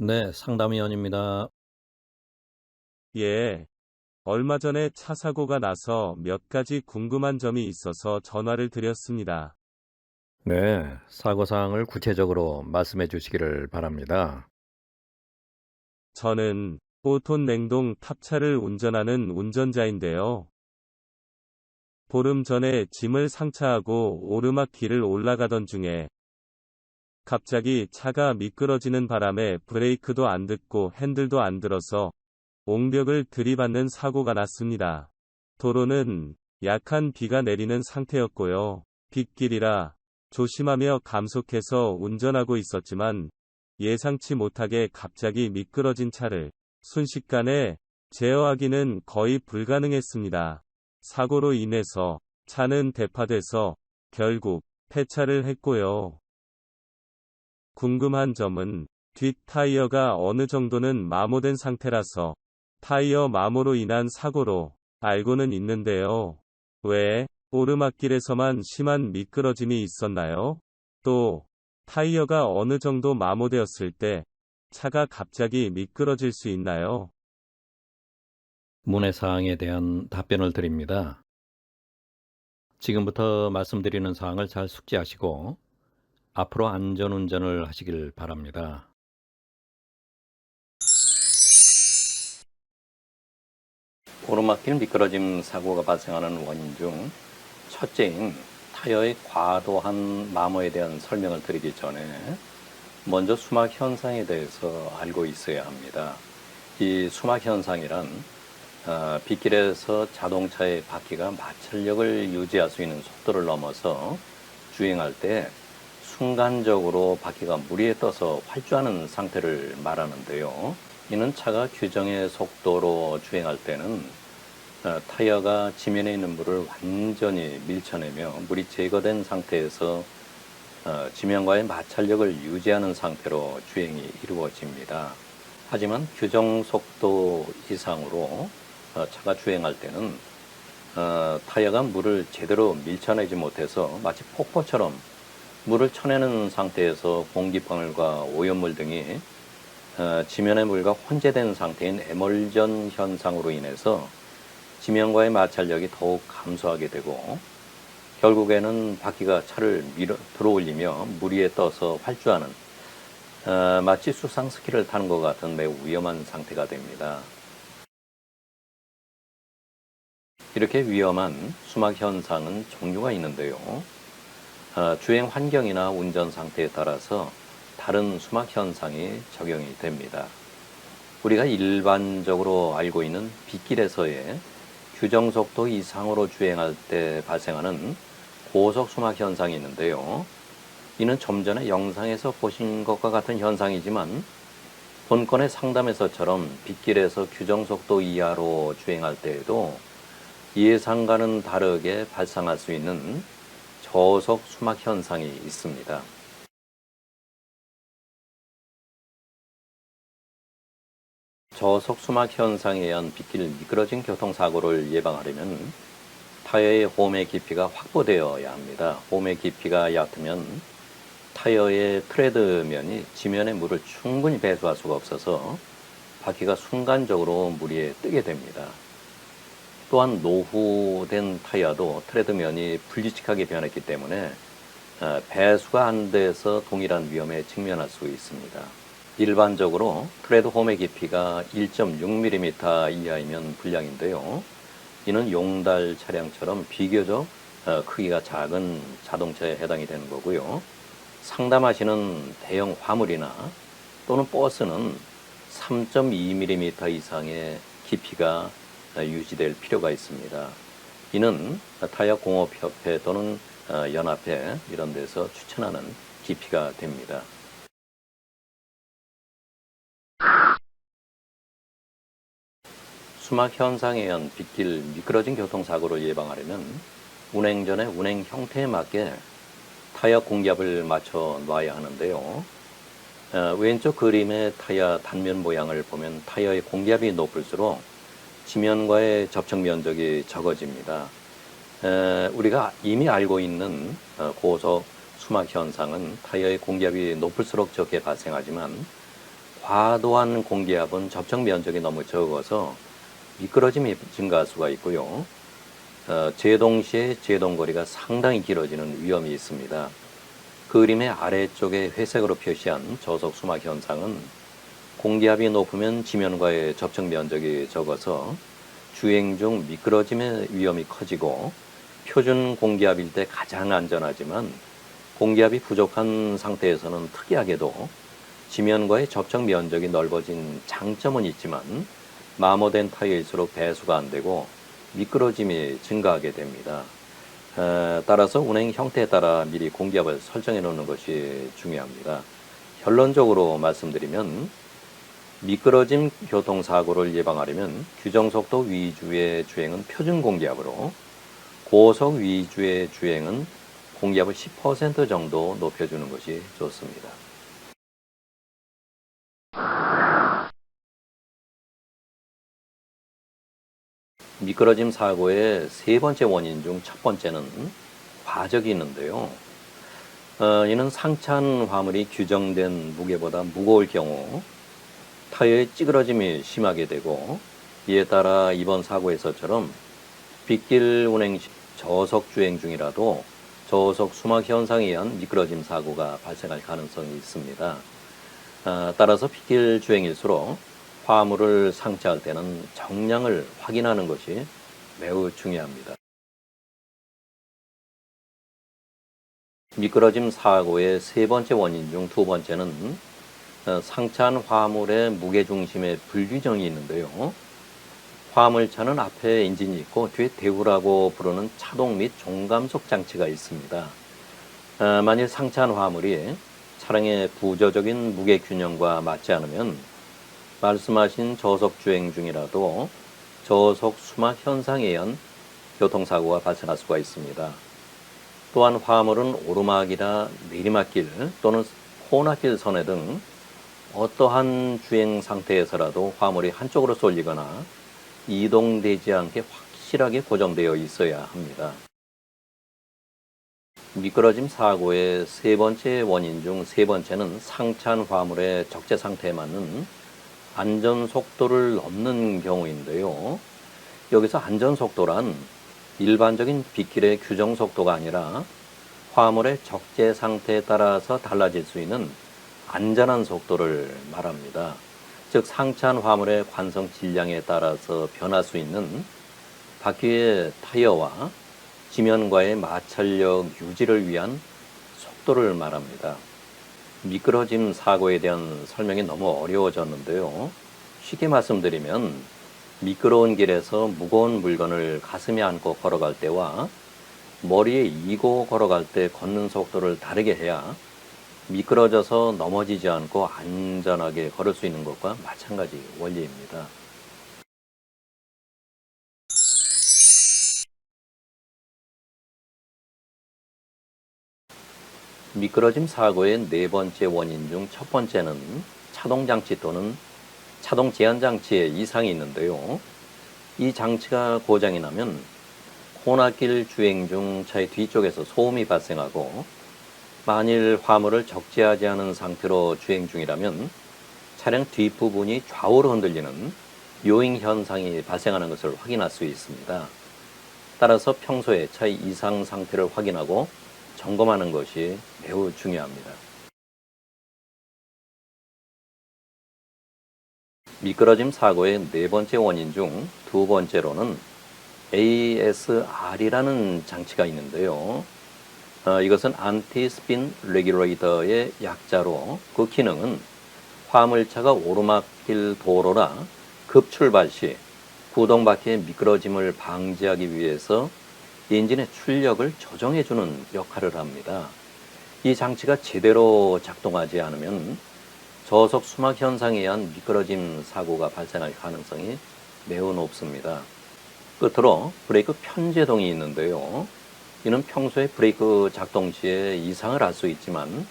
네, 상담위원입니다. 예, 얼마 전에 차 사고가 나서 몇 가지 궁금한 점이 있어서 전화를 드렸습니다. 네, 사고 사항을 구체적으로 말씀해 주시기를 바랍니다. 저는 5톤 냉동 탑차를 운전하는 운전자인데요. 보름 전에 짐을 상차하고 오르막길을 올라가던 중에 갑자기 차가 미끄러지는 바람에 브레이크도 안 듣고 핸들도 안 들어서 옹벽을 들이받는 사고가 났습니다. 도로는 약한 비가 내리는 상태였고요. 빗길이라 조심하며 감속해서 운전하고 있었지만 예상치 못하게 갑자기 미끄러진 차를 순식간에 제어하기는 거의 불가능했습니다. 사고로 인해서 차는 대파돼서 결국 폐차를 했고요. 궁금한 점은 뒷 타이어가 어느 정도는 마모된 상태라서 타이어 마모로 인한 사고로 알고는 있는데요. 왜 오르막길에서만 심한 미끄러짐이 있었나요? 또 타이어가 어느 정도 마모되었을 때 차가 갑자기 미끄러질 수 있나요? 문의 사항에 대한 답변을 드립니다. 지금부터 말씀드리는 사항을 잘 숙지하시고 앞으로 안전 운전을 하시길 바랍니다. 오르막길 미끄러짐 사고가 발생하는 원인 중 첫째인 타이어의 과도한 마모에 대한 설명을 드리기 전에 먼저 수막 현상에 대해서 알고 있어야 합니다. 이 수막 현상이란 빗길에서 자동차의 바퀴가 마찰력을 유지할 수 있는 속도를 넘어서 주행할 때 순간적으로 바퀴가 무리에 떠서 활주하는 상태를 말하는데요. 이는 차가 규정의 속도로 주행할 때는 타이어가 지면에 있는 물을 완전히 밀쳐내며 물이 제거된 상태에서 지면과의 마찰력을 유지하는 상태로 주행이 이루어집니다. 하지만 규정 속도 이상으로 차가 주행할 때는 타이어가 물을 제대로 밀쳐내지 못해서 마치 폭포처럼 물을 쳐내는 상태에서 공기방울과 오염물 등이 지면의 물과 혼재된 상태인 에멀전 현상으로 인해서 지면과의 마찰력이 더욱 감소하게 되고 결국에는 바퀴가 차를 들어올리며 물 위에 떠서 활주하는 마치 수상 스키를 타는 것 같은 매우 위험한 상태가 됩니다. 이렇게 위험한 수막 현상은 종류가 있는데요. 주행 환경이나 운전 상태에 따라서 다른 수막 현상이 적용이 됩니다. 우리가 일반적으로 알고 있는 빗길에서의 규정 속도 이상으로 주행할 때 발생하는 고속 수막 현상이 있는데요. 이는 좀 전에 영상에서 보신 것과 같은 현상이지만 본건의 상담에서처럼 빗길에서 규정 속도 이하로 주행할 때에도 예상과는 다르게 발생할 수 있는 저속 수막 현상이 있습니다. 저속 수막 현상에 의한 빗길 미끄러진 교통사고를 예방하려면 타이어의 홈의 깊이가 확보되어야 합니다. 홈의 깊이가 얕으면 타이어의 트레드면이 지면의 물을 충분히 배수할 수가 없어서 바퀴가 순간적으로 물 위에 뜨게 됩니다. 또한 노후된 타이어도 트레드면이 불규칙하게 변했기 때문에 배수가 안 돼서 동일한 위험에 직면할 수 있습니다. 일반적으로 트레드 홈의 깊이가 1.6mm 이하이면 불량인데요. 이는 용달 차량처럼 비교적 크기가 작은 자동차에 해당이 되는 거고요. 상담하시는 대형 화물이나 또는 버스는 3.2mm 이상의 깊이가 유지될 필요가 있습니다. 이는 타이어 공업협회 또는 연합회 이런 데서 추천하는 깊이가 됩니다. 수막 현상에 의한 빗길 미끄러진 교통사고를 예방하려면 운행 전에 운행 형태에 맞게 타이어 공기압을 맞춰 놔야 하는데요. 왼쪽 그림의 타이어 단면 모양을 보면 타이어의 공기압이 높을수록 지면과의 접촉 면적이 적어집니다. 우리가 이미 알고 있는 고속 수막 현상은 타이어의 공기압이 높을수록 적게 발생하지만 과도한 공기압은 접촉 면적이 너무 적어서 미끄러짐이 증가할 수가 있고요. 제동 시에 제동거리가 상당히 길어지는 위험이 있습니다. 그림의 아래쪽에 회색으로 표시한 저속 수막 현상은 공기압이 높으면 지면과의 접촉 면적이 적어서 주행 중 미끄러짐의 위험이 커지고, 표준 공기압일 때 가장 안전하지만 공기압이 부족한 상태에서는 특이하게도 지면과의 접촉 면적이 넓어진 장점은 있지만 마모된 타이어일수록 배수가 안 되고 미끄러짐이 증가하게 됩니다. 따라서 운행 형태에 따라 미리 공기압을 설정해 놓는 것이 중요합니다. 결론적으로 말씀드리면, 미끄러짐 교통사고를 예방하려면 규정속도 위주의 주행은 표준 공기압으로, 고속 위주의 주행은 공기압을 10% 정도 높여주는 것이 좋습니다. 미끄러짐 사고의 세 번째 원인 중 첫 번째는 과적이 있는데요. 이는 상차한 화물이 규정된 무게보다 무거울 경우 타이어의 찌그러짐이 심하게 되고, 이에 따라 이번 사고에서처럼 빗길 운행 시 저속 주행 중이라도 저속 수막 현상에 의한 미끄러짐 사고가 발생할 가능성이 있습니다. 따라서 빗길 주행일수록 화물을 상차할 때는 정량을 확인하는 것이 매우 중요합니다. 미끄러짐 사고의 세 번째 원인 중 두 번째는 상차한 화물의 무게중심의 불규정이 있는데요. 화물차는 앞에 엔진이 있고 뒤에 대구라고 부르는 차동 및 종감속 장치가 있습니다. 만일 상차한 화물이 차량의 부저적인 무게 균형과 맞지 않으면 말씀하신 저속 주행 중이라도 저속 수막 현상에 의한 교통사고가 발생할 수가 있습니다. 또한 화물은 오르막이나 내리막길 또는 코너길 선회 등 어떠한 주행 상태에서라도 화물이 한쪽으로 쏠리거나 이동되지 않게 확실하게 고정되어 있어야 합니다. 미끄러짐 사고의 세 번째 원인 중 세 번째는 상차한 화물의 적재 상태에 맞는 안전속도를 넘는 경우인데요. 여기서 안전속도란 일반적인 빗길의 규정속도가 아니라 화물의 적재 상태에 따라서 달라질 수 있는 안전한 속도를 말합니다. 즉, 상차한 화물의 관성 질량에 따라서 변할 수 있는 바퀴의 타이어와 지면과의 마찰력 유지를 위한 속도를 말합니다. 미끄러짐 사고에 대한 설명이 너무 어려워졌는데요. 쉽게 말씀드리면, 미끄러운 길에서 무거운 물건을 가슴에 안고 걸어갈 때와 머리에 이고 걸어갈 때 걷는 속도를 다르게 해야 미끄러져서 넘어지지 않고 안전하게 걸을 수 있는 것과 마찬가지 원리입니다. 미끄러짐 사고의 네 번째 원인 중 첫 번째는 차동장치 또는 차동 제한 장치에 이상이 있는데요. 이 장치가 고장이 나면 코너길 주행 중 차의 뒤쪽에서 소음이 발생하고, 만일 화물을 적재하지 않은 상태로 주행 중이라면 차량 뒷부분이 좌우로 흔들리는 요잉 현상이 발생하는 것을 확인할 수 있습니다. 따라서 평소에 차의 이상 상태를 확인하고 점검하는 것이 매우 중요합니다. 미끄러짐 사고의 네 번째 원인 중 두 번째로는 ASR이라는 장치가 있는데요. 이것은 안티-스핀 레귤레이터의 약자로, 그 기능은 화물차가 오르막길 도로나 급출발 시 구동바퀴의 미끄러짐을 방지하기 위해서 엔진의 출력을 조정해주는 역할을 합니다. 이 장치가 제대로 작동하지 않으면 저속 수막 현상에 의한 미끄러짐 사고가 발생할 가능성이 매우 높습니다. 끝으로 브레이크 편제동이 있는데요. 이는 평소에 브레이크 작동 시에 이상을 알 수 있지만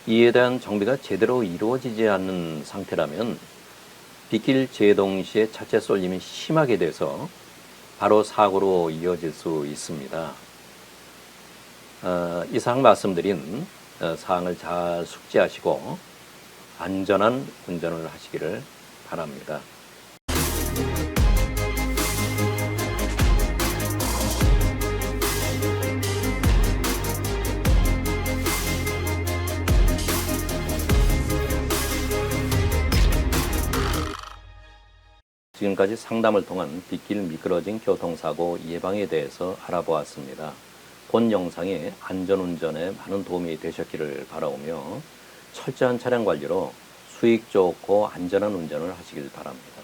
이에 대한 정비가 제대로 이루어지지 않는 상태라면 빗길 제동 시에 차체 쏠림이 심하게 돼서 바로 사고로 이어질 수 있습니다. 이상 말씀드린 사항을 잘 숙지하시고 안전한 운전을 하시기를 바랍니다. 지금까지 상담을 통한 빗길 미끄러진 교통사고 예방에 대해서 알아보았습니다. 본 영상이 안전운전에 많은 도움이 되셨기를 바라오며 철저한 차량 관리로 수익 좋고 안전한 운전을 하시길 바랍니다.